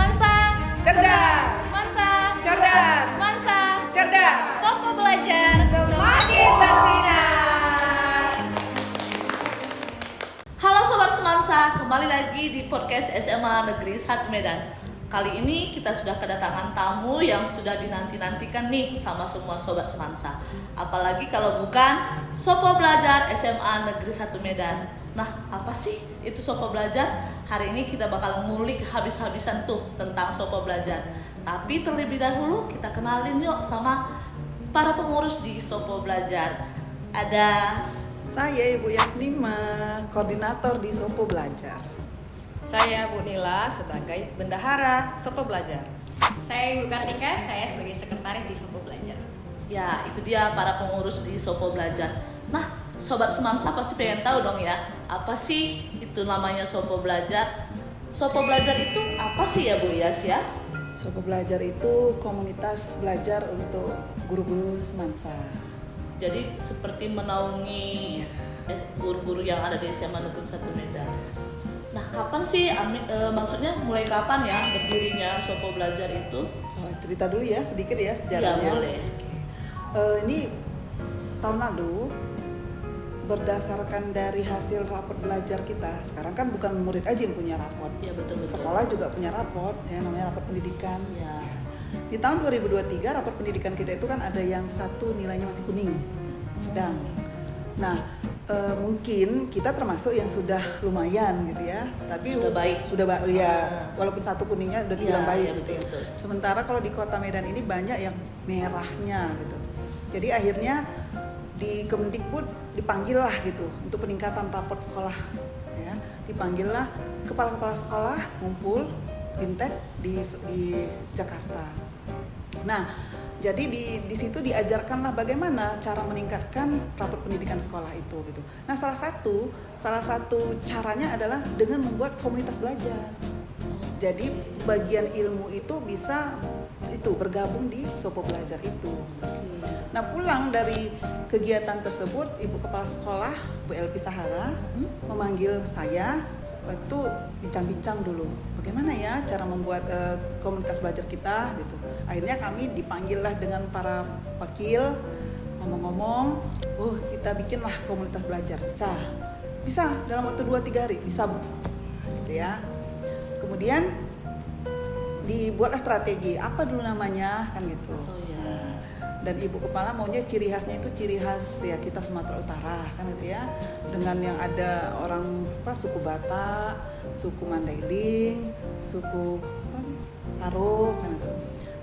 Semansa cerdas, Semansa cerdas, Semansa cerdas, Sopo belajar semakin bersinar. Halo Sobat Semansa, kembali lagi di podcast SMA Negeri 1 Medan. Kali ini kita sudah kedatangan tamu yang sudah dinanti-nantikan nih sama semua Sobat Semansa. Apalagi kalau bukan Sopo Belajar SMA Negeri 1 Medan. Nah, apa sih itu Sopo Belajar? Hari ini kita bakal ngulik habis-habisan tuh tentang Sopo Belajar. Tapi terlebih dahulu kita kenalin yuk sama para pengurus di Sopo Belajar. Ada Saya Ibu Yasnima, koordinator di Sopo Belajar. Saya Bu Nila sebagai bendahara Sopo Belajar. Saya Ibu Kartika, saya sebagai sekretaris di Sopo Belajar. Ya, itu dia para pengurus di Sopo Belajar. Nah, Sobat Semansa pasti pengen tahu dong ya, apa sih itu namanya Sopo Belajar? Sopo Belajar itu apa sih ya Bu Yas ya? Sopo Belajar itu komunitas belajar untuk guru-guru Semansa. Jadi seperti menaungi guru-guru yang ada di SMA Negeri 1 Medan. Nah, kapan sih, maksudnya mulai kapan ya berdirinya Sopo Belajar itu? Cerita dulu ya sedikit ya Ya, sejarahnya. boleh. Ini tahun lalu berdasarkan dari hasil raport belajar kita. Sekarang kan bukan murid aja yang punya raport. Ya, betul-betul. Sekolah juga punya raport, ya namanya raport pendidikan. Ya. Di tahun 2023 raport pendidikan kita itu kan ada yang satu nilainya masih kuning, sedang. Nah, mungkin kita termasuk yang sudah lumayan gitu ya, tapi Sudah baik. ya, walaupun satu kuningnya udah dibilang Ya, baik ya, gitu ya. betul. Sementara kalau di Kota Medan ini banyak yang merahnya gitu. Jadi akhirnya di Kemendikbud dipanggil lah gitu untuk peningkatan raport sekolah, ya. Dipanggil lah kepala-kepala sekolah ngumpul Bintek di Jakarta. Nah, jadi di situ diajarkanlah bagaimana cara meningkatkan raport pendidikan sekolah itu gitu. Nah, salah satu caranya adalah dengan membuat komunitas belajar. Jadi bagian ilmu itu bisa bergabung di Sopo Belajar itu. Nah, pulang dari kegiatan tersebut, Ibu Kepala Sekolah Bu Elpi Sahara memanggil saya. Waktu bincang-bincang dulu bagaimana ya cara membuat komunitas belajar kita gitu. Akhirnya kami dipanggillah dengan para wakil, ngomong-ngomong, kita bikinlah komunitas belajar. Bisa dalam waktu 2-3 hari bisa Bu, gitu ya. Kemudian dibuatlah strategi apa dulu namanya kan gitu. Dan Ibu Kepala maunya ciri khasnya itu ciri khas ya kita Sumatera Utara kan gitu ya, dengan yang ada orang suku Batak, suku Mandailing, suku Karo kan itu.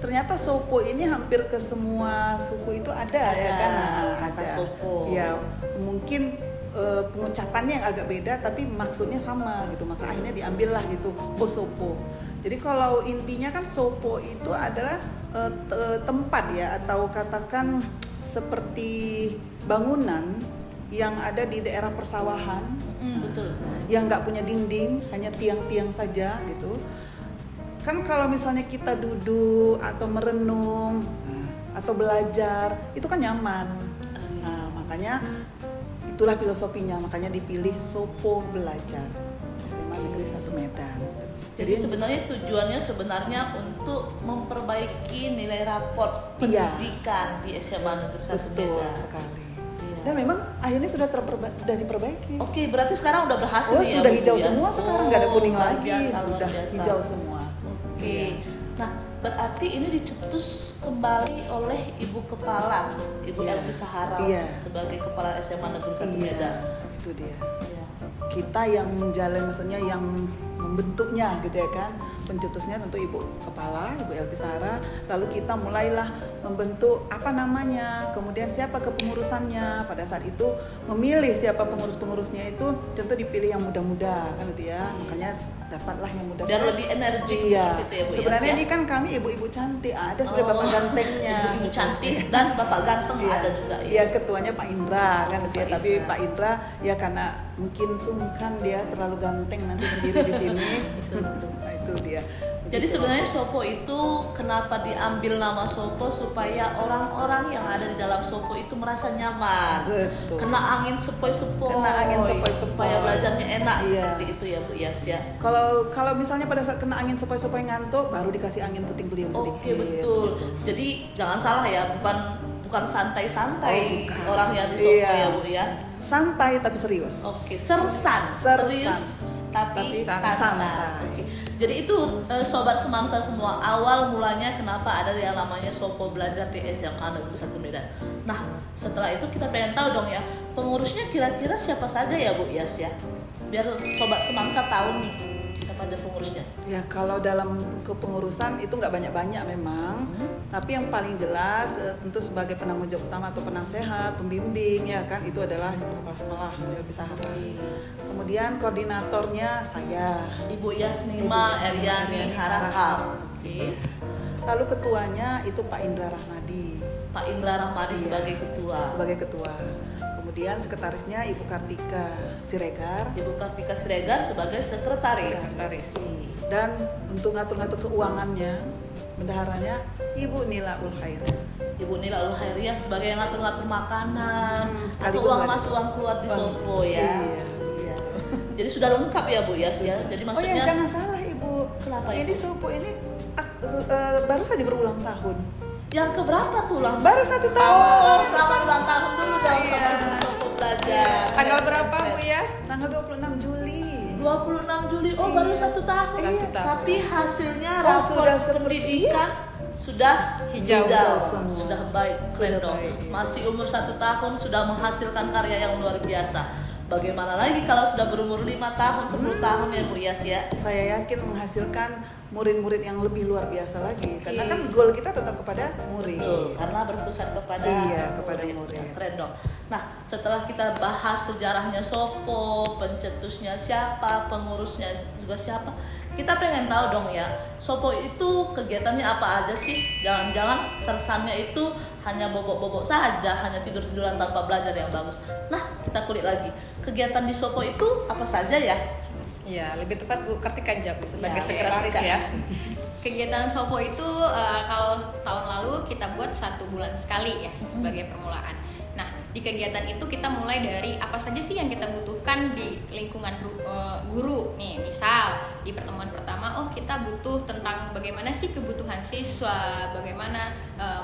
Ternyata Sopo ini hampir ke semua suku itu ada ya kan, kata ada. Sopo. Ya mungkin pengucapannya yang agak beda tapi maksudnya sama gitu, maka akhirnya diambillah gitu Sopo. Jadi kalau intinya kan Sopo itu adalah tempat ya, atau katakan seperti bangunan yang ada di daerah persawahan, Betul. yang nggak punya dinding, hanya tiang-tiang saja gitu. Kan kalau misalnya kita duduk atau merenung atau belajar itu kan nyaman. Nah, makanya itulah filosofinya, makanya dipilih Sopo Belajar SMA Negeri 1 Medan. Jadi sebenarnya tujuannya untuk memperbaiki nilai raport pendidikan di SMA Negeri 1 betul Medan. sekali. Iya. Dan memang akhirnya sudah diperbaiki. Oke, berarti sekarang udah berhasil ya. Sudah Bu, hijau ya? semua sekarang, nggak ada kuning luar lagi, biasa, sudah luar biasa. hijau semua. Oke. Iya. Nah, berarti ini dicetus kembali oleh Ibu Kepala, Ibu Iya. Elvi Sahara Iya. sebagai Kepala SMA Negeri 1 Medan. Itu dia. Iya. Kita yang menjalin, maksudnya yang membentuknya gitu ya kan. Pencetusnya tentu Ibu Kepala, Ibu Elvi Sahara. Lalu kita mulailah membentuk apa namanya, kemudian siapa kepengurusannya. Pada saat itu memilih siapa pengurus-pengurusnya itu tentu dipilih yang muda-muda kan gitu ya. Makanya dapatlah yang muda. Dan lebih energik Iya. seperti itu ya Bu. Sebenarnya Yas, ini kan kami ibu-ibu cantik, ada sebenarnya bapak gantengnya. Ibu cantik dan Bapak ganteng Iya. ada juga ya. Iya, ketuanya Pak Indra kan gitu ya. Pak Tapi Indra. Pak Indra ya karena mungkin sungkan dia terlalu ganteng nanti sendiri di sini. Betul. Nah, itu dia. Jadi sebenarnya Sopo itu kenapa diambil nama Sopo supaya orang-orang yang ada di dalam Sopo itu merasa nyaman. Betul. Kena angin sepoi-sepoi. Kena angin sepoi-sepoi. Supaya belajarnya enak Iya. seperti itu ya Bu Yas ya. Kalau misalnya pada saat kena angin sepoi-sepoi ngantuk, baru dikasih angin puting beliung sedikit. Oke betul. Jadi jangan salah ya, bukan santai-santai Oh, bukan. orang yang di Sopo Iya. ya Bu ya. Santai tapi serius. Oke, serius tapi santai. santai. Oke. Jadi itu sobat semansa semua, awal mulanya kenapa ada yang namanya Sopo Belajar di SMA Negeri 1 Medan. Nah, setelah itu kita pengen tahu dong ya, pengurusnya kira-kira siapa saja ya Bu Yas ya? Biar sobat semansa tahu nih siapa aja pengurusnya. Ya kalau dalam kepengurusan itu nggak banyak-banyak memang, tapi yang paling jelas tentu sebagai penanggung jawab utama atau penasehat, pembimbing ya kan itu adalah kepala sekolah Lebih Sahara. Kemudian koordinatornya saya. Ibu Yasnima Eryani Harahap. Oke. Lalu ketuanya itu Pak Indra Rahmadi Pak Indra Rahmadi Iya. sebagai ketua. sebagai ketua. Kemudian sekretarisnya Ibu Kartika Siregar. Ibu Kartika Siregar sebagai sekretaris. Sekretaris. Dan untuk ngatur-ngatur keuangannya, bendaharanya Ibu Nila Ulkhair. Ibu Nila Ulkhairiyah sebagai yang ngatur-ngatur makanan, atau sekaligus uang lagi. masuk uang keluar di Sopo ya. Iya. Iya. Jadi sudah lengkap ya Bu Yas ya. Jadi Oh maksudnya ya jangan salah Ibu. Kenapa, Ini Ibu? Sopo ini baru saja berulang tahun. yang keberapa tuh ulang Baru 1 tahun. Oh, selamat ulang tahun dulu dong Iya. sama Sopo Belajar. Tanggal berapa Bu Yas? Tanggal 26 Juli. 26 Juli. Oh, baru 1 tahun. Iya. Tapi hasilnya Oh, rapor sudah seperti- pendidikan sudah Hijau semua. sudah baik, keren Sudah dong. baik, iya. Masih umur 1 tahun sudah menghasilkan karya yang luar biasa. Bagaimana lagi kalau sudah berumur 5 tahun, 10 tahun ya Bu Yas ya? Saya yakin menghasilkan murid-murid yang lebih luar biasa lagi. Karena kan goal kita tetap kepada murid. Betul, karena berpusat kepada Iya, kepada murid. Keren dong. Nah, setelah kita bahas sejarahnya Sopo, pencetusnya siapa, pengurusnya juga siapa, kita pengen tahu dong ya, Sopo itu kegiatannya apa aja sih? Jangan-jangan sersannya itu hanya bobok-bobok saja, hanya tidur-tiduran tanpa belajar yang bagus. Nah, kita kulik lagi. Kegiatan di Sopo itu apa saja ya? Ya, lebih tepat Bu Kartika jawab sebagai Ya, sekretaris Kartika. ya. Kegiatan Sopo itu kalau tahun lalu kita buat 1 bulan sekali ya sebagai permulaan. Nah, di kegiatan itu kita mulai dari apa saja sih yang kita butuhkan di lingkungan guru. Nih, misal di pertemuan pertama, oh kita butuh tentang bagaimana sih kebutuhan siswa, bagaimana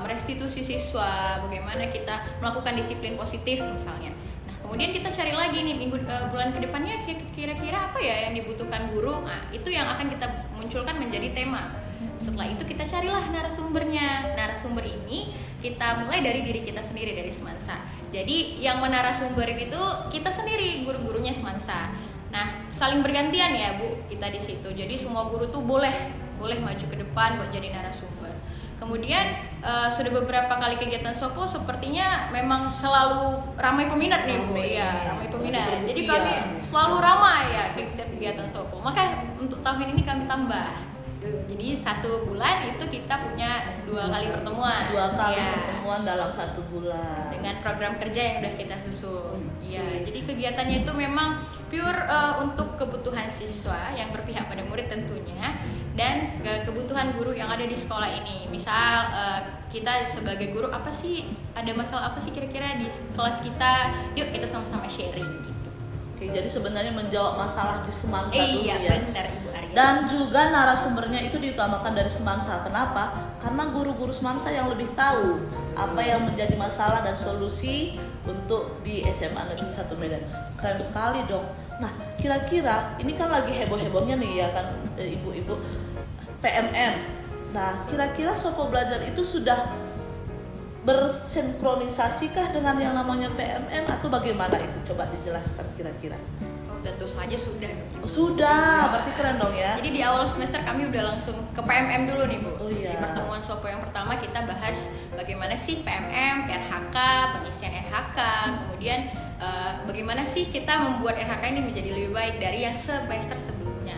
merestitusi siswa, bagaimana kita melakukan disiplin positif misalnya. Nah, kemudian kita cari lagi nih bulan kedepannya kira-kira apa ya yang dibutuhkan guru. Nah, itu yang akan kita munculkan menjadi tema. Setelah itu kita carilah narasumbernya. Narasumber ini kita mulai dari diri kita sendiri, dari Semansa. Jadi yang menarasumber itu kita sendiri, guru-gurunya Semansa. Nah, saling bergantian ya Bu kita di situ. Jadi semua guru tuh boleh maju ke depan buat jadi narasumber. Kemudian sudah beberapa kali kegiatan Sopo sepertinya memang selalu ramai peminat nih Bu. Iya, ramai peminat. Jadi kami selalu ramai ya ke setiap kegiatan Sopo. Maka untuk tahun ini kami tambah. Jadi 1 bulan itu kita punya 2 kali pertemuan. 2 kali Ya, pertemuan dalam 1 bulan. dengan program kerja yang udah kita susun. Iya, jadi kegiatannya itu memang pure untuk kebutuhan siswa yang berpihak pada murid tentunya, dan kebutuhan guru yang ada di sekolah ini. Misal kita sebagai guru apa sih, ada masalah apa sih kira-kira di kelas kita, yuk kita sama-sama sharing gitu. Oke, jadi sebenarnya menjawab masalah di Semansa dulu Iya, ya. benar Ibu Arya. Dan juga narasumbernya itu diutamakan dari Semansa. Kenapa? Karena guru-guru Semansa yang lebih tahu apa yang menjadi masalah dan solusi untuk di SMA Negeri 1 Medan. Keren sekali dong. Nah, kira-kira ini kan lagi heboh-hebohnya nih ya kan ibu-ibu PMM. Nah, kira-kira Sopo Belajar itu sudah bersinkronisasi dengan yang namanya PMM atau bagaimana itu? Coba dijelaskan kira-kira. Oh, tentu saja sudah dong, Ibu. Oh, sudah, berarti keren dong ya. Jadi di awal semester kami udah langsung ke PMM dulu nih Bu. Oh, iya. Di pertemuan Sopo yang pertama kita bahas bagaimana sih PMM, RHK, pengisian RHK, kemudian bagaimana sih kita membuat RHK ini menjadi lebih baik dari yang semester sebelumnya.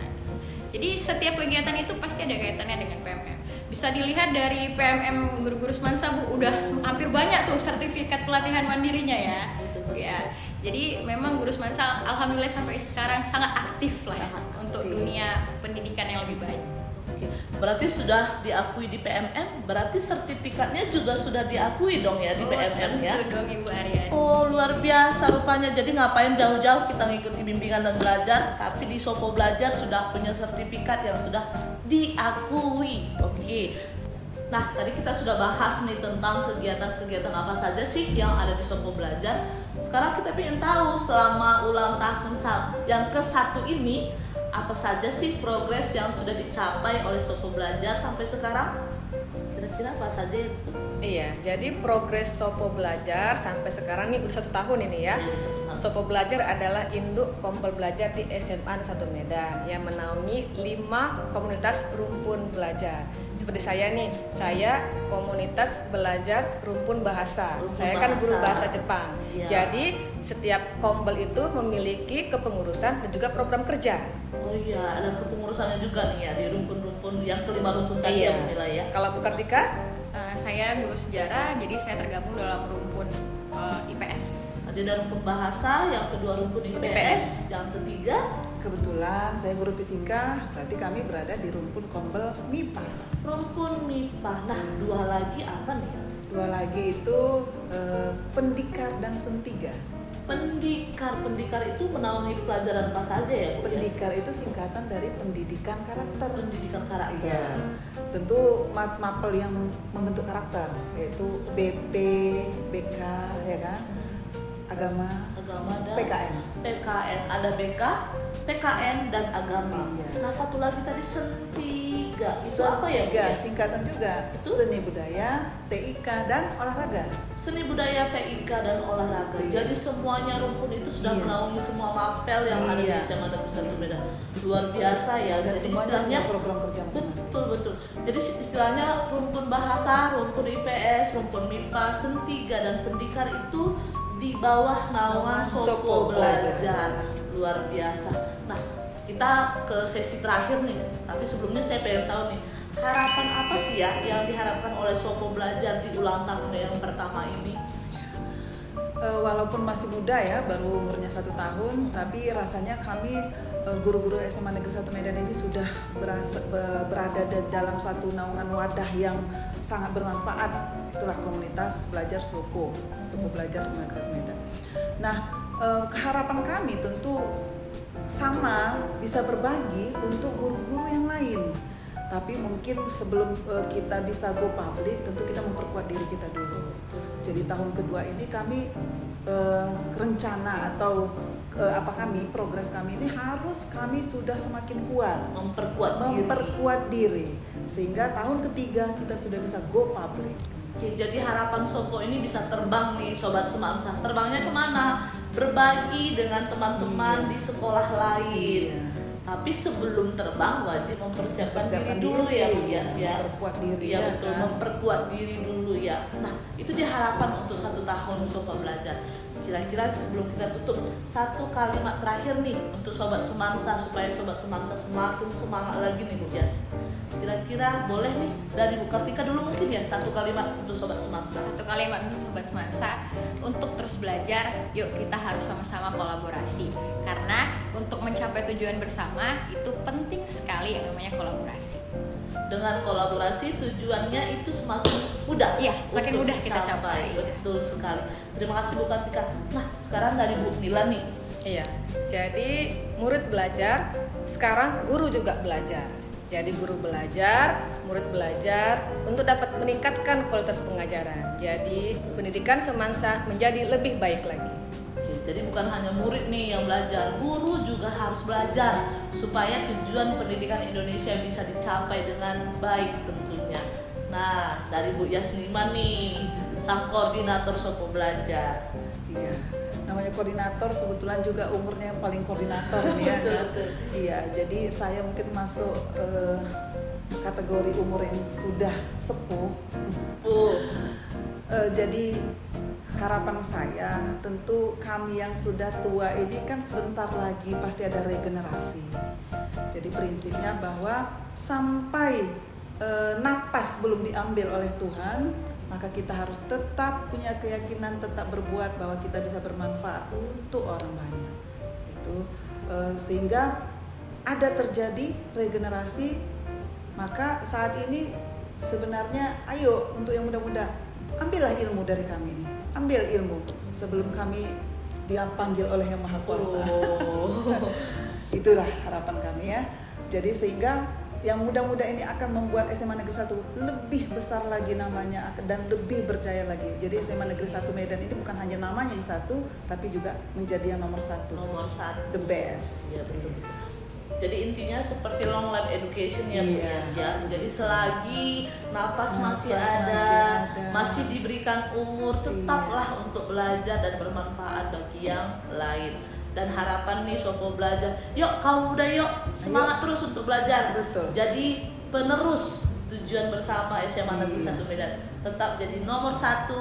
Jadi setiap kegiatan itu pasti ada kaitannya dengan PMM. Bisa dilihat dari PMM guru-guru Semansa Bu, udah hampir banyak tuh sertifikat pelatihan mandirinya ya. Ya, jadi memang guru Semansa alhamdulillah sampai sekarang sangat aktif lah ya untuk dunia pendidikan yang lebih baik. Oke. Berarti sudah diakui di PMM, berarti sertifikatnya juga sudah diakui dong ya di PMM ya. Tentu dong Ibu Aryani. Oh luar biasa rupanya. Jadi ngapain jauh-jauh kita ngikuti bimbingan dan belajar, tapi di Sopo Belajar sudah punya sertifikat yang sudah diakui. Oke. Nah tadi kita sudah bahas nih tentang kegiatan-kegiatan apa saja sih yang ada di Sopo Belajar. Sekarang kita ingin tahu selama ulang tahun yang ke-1 ini, apa saja sih progres yang sudah dicapai oleh Sopo Belajar sampai sekarang? Kira-kira apa saja itu? Iya, jadi progres Sopo Belajar sampai sekarang nih udah 1 tahun ini ya. Iya, 1 tahun. Sopo Belajar adalah induk kompel belajar di SMA 1 Medan yang menaungi 5 komunitas rumpun belajar. Seperti saya nih, saya komunitas belajar rumpun bahasa. Rumpun Saya kan guru bahasa. bahasa Jepang. Iya. Jadi setiap kompel itu memiliki kepengurusan dan juga program kerja. Oh iya, ada kepengurusannya juga nih ya di rumpun-rumpun yang kelima rumpun tadi ya Bu Nila ya. Kalau Bu Kartika? Saya guru sejarah, jadi saya tergabung dalam rumpun IPS. Ada rumpun bahasa, yang kedua rumpun IPS, yang ketiga Kebetulan saya guru fisika, berarti kami berada di rumpun kompel MIPA. rumpun MIPA. Nah, 2 lagi apa nih ya? 2 lagi itu pendikar dan sentiga. Pendikar itu menaungi pelajaran apa saja ya Bu? Pendikar itu singkatan dari pendidikan karakter. Pendidikan karakter. Iya, tentu mapel yang membentuk karakter, yaitu BP, BK, ya kan, agama dan PKN. PKN, ada BK, PKN dan agama. Iya. Nah, satu lagi tadi sentiga. Itu apa ya Bu? Tiga, singkatan juga. Itu? Seni budaya, TIK, dan olahraga. Seni budaya, TIK dan olahraga. Iya. Jadi semuanya rumpun itu sudah Iya. menaungi semua mapel yang ada di Iya. SMA Negeri 1 Medan. Luar biasa ya. Dan Jadi semuanya istilahnya punya program kerja masing-masing. betul. Jadi istilahnya rumpun bahasa, rumpun IPS, rumpun MIPA, sentiga dan pendikar itu di bawah naungan Sopo Sopo Belajar. Belajar. Luar biasa. Nah, kita ke sesi terakhir nih. Tapi sebelumnya saya pengen tahu nih, harapan apa sih ya yang diharapkan oleh Sopo Belajar di ulang tahun yang pertama ini? Walaupun masih muda ya, baru umurnya 1 tahun, tapi rasanya kami guru-guru SMA Negeri 1 Medan ini sudah berada dalam satu naungan wadah yang sangat bermanfaat. Itulah komunitas belajar Sopo Belajar SMA Negeri 1 Medan. Nah, keharapan kami tentu sama bisa berbagi untuk guru-guru yang lain. Tapi mungkin sebelum kita bisa go public, tentu kita memperkuat diri kita dulu. Jadi tahun kedua ini kami rencana atau progres kami ini harus kami sudah semakin kuat memperkuat diri sehingga tahun ketiga kita sudah bisa go public. Oke, jadi harapan Sopo ini bisa terbang nih Sobat Semansa. Terbangnya kemana? Berbagi dengan teman-teman di sekolah lain. Iya. Tapi sebelum terbang wajib mempersiapkan diri dulu diri, ya Bu Yas ya. memperkuat diri, Iya ya betul, kan? memperkuat diri dulu ya. Nah, itu dia harapan untuk 1 tahun Sopo Belajar. Kira-kira sebelum kita tutup, 1 kalimat terakhir nih untuk Sobat Semansa supaya Sobat Semansa semakin semangat lagi nih Bu Yas. Kira-kira boleh nih dari Bu Kartika dulu mungkin ya 1 kalimat untuk Sobat Semansa. 1 kalimat untuk Sobat Semansa, untuk terus belajar, yuk kita harus sama-sama kolaborasi. Karena untuk mencapai tujuan bersama itu penting sekali yang namanya kolaborasi. Dengan kolaborasi tujuannya itu semakin mudah. Iya, semakin untuk mudah kita dicapai. capai. Betul sekali. Terima kasih Bu Kartika. Nah, sekarang dari Bu Nila nih. Iya, jadi murid belajar, sekarang guru juga belajar. Jadi guru belajar, murid belajar untuk dapat meningkatkan kualitas pengajaran. Jadi pendidikan Semansa menjadi lebih baik lagi. Oke, jadi bukan hanya murid nih yang belajar, guru juga harus belajar supaya tujuan pendidikan Indonesia bisa dicapai dengan baik tentunya. Nah, dari Bu Yasnima nih, sang koordinator Sopo Belajar. Iya, namanya koordinator kebetulan juga umurnya yang paling koordinator nih ya. Betul. Iya, jadi saya mungkin masuk kategori umur yang sudah sepuh. Jadi harapan saya tentu kami yang sudah tua ini kan sebentar lagi pasti ada regenerasi. Jadi prinsipnya bahwa sampai napas belum diambil oleh Tuhan, maka kita harus tetap punya keyakinan, tetap berbuat bahwa kita bisa bermanfaat untuk orang banyak. Itu sehingga ada terjadi regenerasi, Maka saat ini sebenarnya ayo untuk yang muda-muda, ambillah ilmu dari kami ini. Ambil ilmu sebelum kami dipanggil oleh Yang Maha Kuasa. Itulah harapan kami ya. Jadi sehingga yang muda-muda ini akan membuat SMA Negeri 1 lebih besar lagi namanya dan lebih berjaya lagi. Jadi SMA Negeri 1 Medan ini bukan hanya namanya yang satu, tapi juga menjadi yang nomor 1. Nomor 1. The best. Iya, betul. Jadi intinya seperti long life education ya Bu Iya, Yas ya. Jadi selagi napas masih Napas ada, masih ada. masih diberikan umur, tetaplah untuk belajar dan bermanfaat bagi yang lain. Dan harapan nih Sopo Belajar, yuk kaum muda yuk semangat terus untuk belajar. Betul. Jadi penerus tujuan bersama SMA Negeri 1 Medan, tetap jadi nomor 1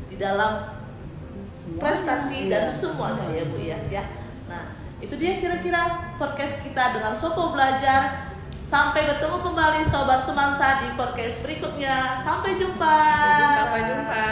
di dalam Semuanya, prestasi iya, dan semuanya ya Bu Yas ya. Nah, itu dia kira-kira podcast kita dengan Sopo Belajar. Sampai bertemu kembali Sobat Semansa di podcast berikutnya. Sampai jumpa. Sampai jumpa.